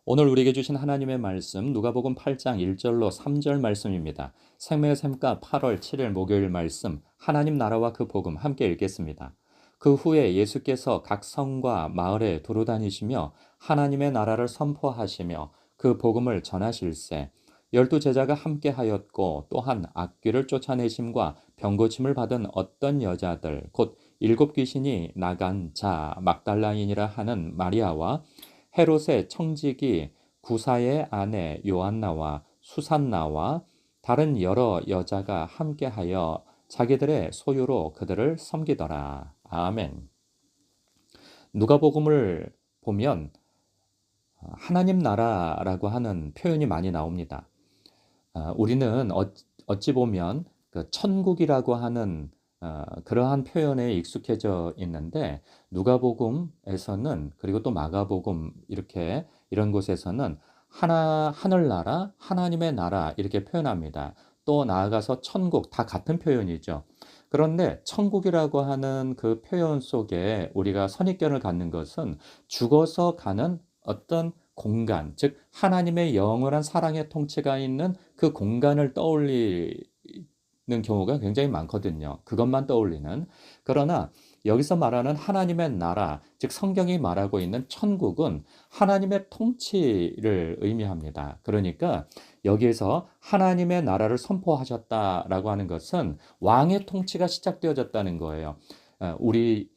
오늘 우리에게 주신 하나님의 말씀 누가복음 8장 1절로 3절 말씀입니다. 생명의 샘가 8월 7일 목요일 말씀 하나님 나라와 그 복음 함께 읽겠습니다. 그 후에 예수께서 각 성과 마을에 두루 다니시며 하나님의 나라를 선포하시며 그 복음을 전하실세 열두 제자가 함께 하였고 또한 악귀를 쫓아내심과 병고침을 받은 어떤 여자들 곧 일곱 귀신이 나간 자 막달라인이라 하는 마리아와 헤롯의 청지기 구사의 아내 요한나와 수산나와 다른 여러 여자가 함께하여 자기들의 소유로 그들을 섬기더라. 아멘. 누가복음을 보면 하나님 나라라고 하는 표현이 많이 나옵니다. 우리는 어찌 보면 그 천국이라고 하는 그러한 표현에 익숙해져 있는데 누가복음에서는 그리고 또 마가복음 이렇게 이런 곳에서는 하늘나라, 하나님의 나라 이렇게 표현합니다. 또 나아가서 천국 다 같은 표현이죠. 그런데 천국이라고 하는 그 표현 속에 우리가 선입견을 갖는 것은 죽어서 가는 어떤 공간, 즉 하나님의 영원한 사랑의 통치가 있는 그 공간을 떠올리는 경우가 굉장히 많거든요. 그것만 떠올리는. 그러나 여기서 말하는 하나님의 나라, 즉 성경이 말하고 있는 천국은 하나님의 통치를 의미합니다. 그러니까 여기에서 하나님의 나라를 선포하셨다라고 하는 것은 왕의 통치가 시작되어졌다는 거예요. 우리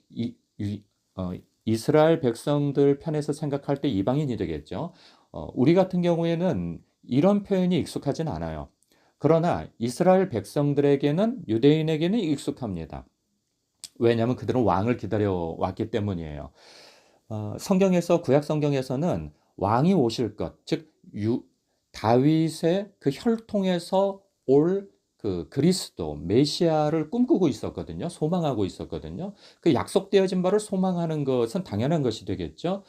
이스라엘 백성들 편에서 생각할 때 이방인이 되겠죠. 우리 같은 경우에는 이런 표현이 익숙하진 않아요. 그러나 이스라엘 백성들에게는 유대인에게는 익숙합니다. 왜냐하면 그들은 왕을 기다려 왔기 때문이에요. 성경에서 구약 성경에서는 왕이 오실 것, 즉 다윗의 그 혈통에서 올 그 그리스도 메시아를 꿈꾸고 있었거든요. 소망하고 있었거든요. 그 약속되어진 바를 소망하는 것은 당연한 것이 되겠죠.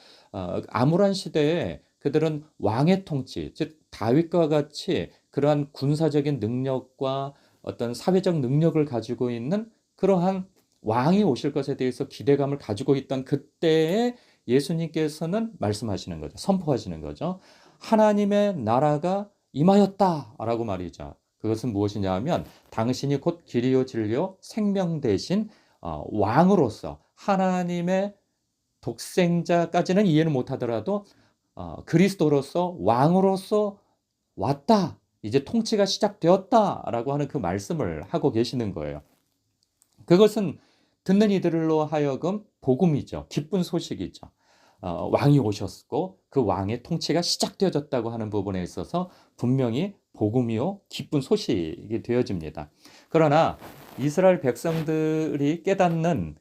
암울한 시대에 그들은 왕의 통치, 즉 다윗과 같이 그러한 군사적인 능력과 어떤 사회적 능력을 가지고 있는 그러한 왕이 오실 것에 대해서 기대감을 가지고 있던 그때에 예수님께서는 말씀하시는 거죠. 선포하시는 거죠. 하나님의 나라가 임하였다라고 말이죠. 그것은 무엇이냐 하면 당신이 곧 길이요 진리요 생명 대신 왕으로서 하나님의 독생자까지는 이해는 못하더라도 그리스도로서 왕으로서 왔다. 이제 통치가 시작되었다라고 하는 그 말씀을 하고 계시는 거예요. 그것은 듣는 이들로 하여금 복음이죠. 기쁜 소식이죠. 왕이 오셨고 그 왕의 통치가 시작되어졌다고 하는 부분에 있어서 분명히 복음이요 기쁜 소식이 되어집니다. 그러나 이스라엘 백성들이 깨닫는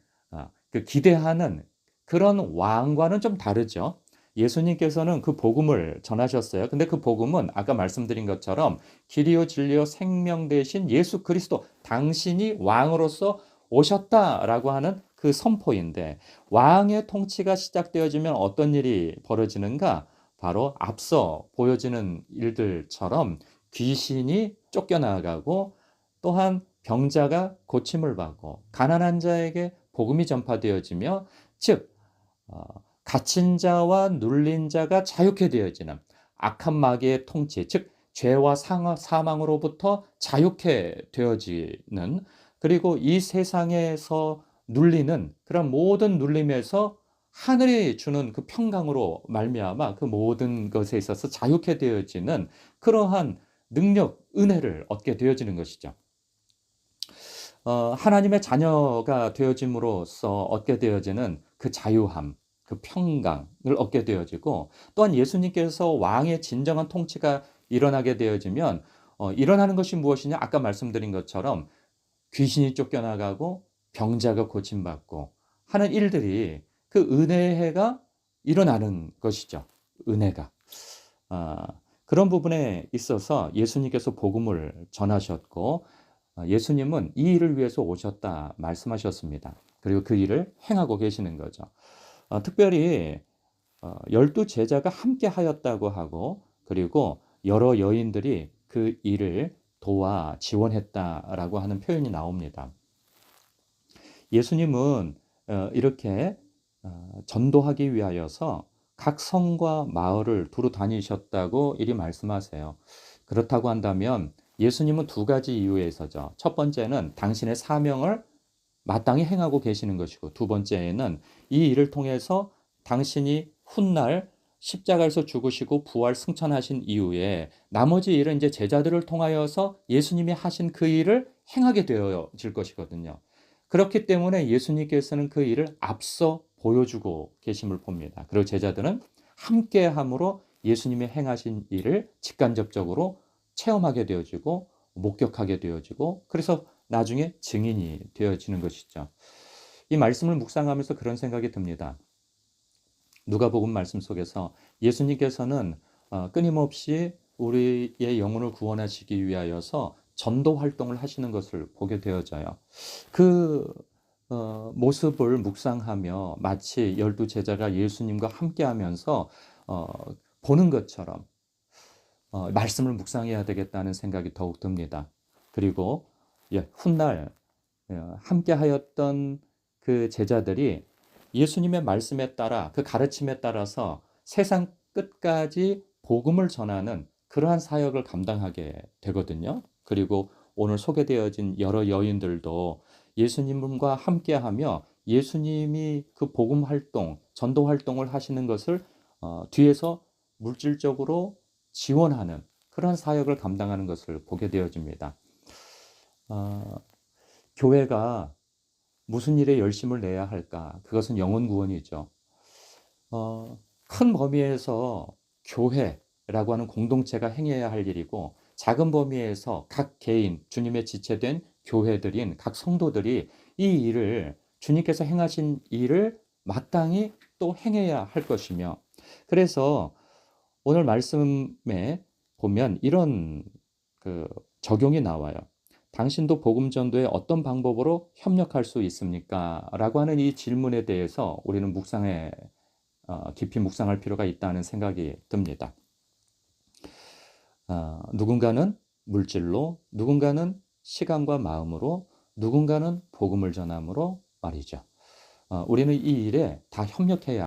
그 기대하는 그런 왕과는 좀 다르죠. 예수님께서는 그 복음을 전하셨어요. 근데 그 복음은 아까 말씀드린 것처럼 길이요 진리요 생명 되신 예수 그리스도 당신이 왕으로서 오셨다라고 하는 그 선포인데 왕의 통치가 시작되어지면 어떤 일이 벌어지는가? 바로 앞서 보여지는 일들처럼 귀신이 쫓겨나가고 또한 병자가 고침을 받고 가난한 자에게 복음이 전파되어지며 즉 갇힌 자와 눌린 자가 자유케 되어지는 악한 마귀의 통치 즉 죄와 사망으로부터 자유케 되어지는 그리고 이 세상에서 눌리는 그런 모든 눌림에서 하늘이 주는 그 평강으로 말미암아 그 모든 것에 있어서 자유케 되어지는 그러한 능력, 은혜를 얻게 되어지는 것이죠. 하나님의 자녀가 되어짐으로써 얻게 되어지는 그 자유함, 그 평강을 얻게 되어지고 또한 예수님께서 왕의 진정한 통치가 일어나게 되어지면 일어나는 것이 무엇이냐? 아까 말씀드린 것처럼 귀신이 쫓겨나가고 병자가 고침받고 하는 일들이 그 은혜의 해가 일어나는 것이죠. 은혜가. 그런 부분에 있어서 예수님께서 복음을 전하셨고 예수님은 이 일을 위해서 오셨다 말씀하셨습니다. 그리고 그 일을 행하고 계시는 거죠. 특별히 12 제자가 함께 하였다고 하고 그리고 여러 여인들이 그 일을 도와 지원했다라고 하는 표현이 나옵니다. 예수님은 이렇게 전도하기 위하여서 각 성과 마을을 두루 다니셨다고 이리 말씀하세요. 그렇다고 한다면 예수님은 두 가지 이유에서죠. 첫 번째는 당신의 사명을 마땅히 행하고 계시는 것이고, 두 번째에는 이 일을 통해서 당신이 훗날 십자가에서 죽으시고 부활 승천하신 이후에 나머지 일은 이제 제자들을 통하여서 예수님이 하신 그 일을 행하게 되어질 것이거든요. 그렇기 때문에 예수님께서는 그 일을 앞서 보여주고 계심을 봅니다. 그리고 제자들은 함께함으로 예수님이 행하신 일을 직간접적으로 체험하게 되어지고 목격하게 되어지고, 그래서 나중에 증인이 되어지는 것이죠. 이 말씀을 묵상하면서 그런 생각이 듭니다. 누가복음 말씀 속에서 예수님께서는 끊임없이 우리의 영혼을 구원하시기 위하여서 전도 활동을 하시는 것을 보게 되어져요. 그 모습을 묵상하며 마치 12제자가 예수님과 함께하면서 보는 것처럼 말씀을 묵상해야 되겠다는 생각이 더욱 듭니다. 그리고 훗날 함께하였던 그 제자들이 예수님의 말씀에 따라, 그 가르침에 따라서 세상 끝까지 복음을 전하는 그러한 사역을 감당하게 되거든요. 그리고 오늘 소개되어진 여러 여인들도 예수님과 함께하며 예수님이 그 복음 활동, 전도 활동을 하시는 것을 뒤에서 물질적으로 지원하는 그런 사역을 감당하는 것을 보게 되어집니다. 교회가 무슨 일에 열심을 내야 할까? 그것은 영혼 구원이죠. 큰 범위에서 교회라고 하는 공동체가 행해야 할 일이고, 작은 범위에서 각 개인, 주님의 지체된 교회들인 각 성도들이 이 일을, 주님께서 행하신 일을 마땅히 또 행해야 할 것이며, 그래서 오늘 말씀에 보면 이런 적용이 나와요. 당신도 복음 전도에 어떤 방법으로 협력할 수 있습니까? 라고 하는 이 질문에 대해서 우리는 깊이 묵상할 필요가 있다는 생각이 듭니다. 누군가는 물질로, 누군가는 시간과 마음으로, 누군가는 복음을 전함으로 말이죠. 우리는 이 일에 다 협력해야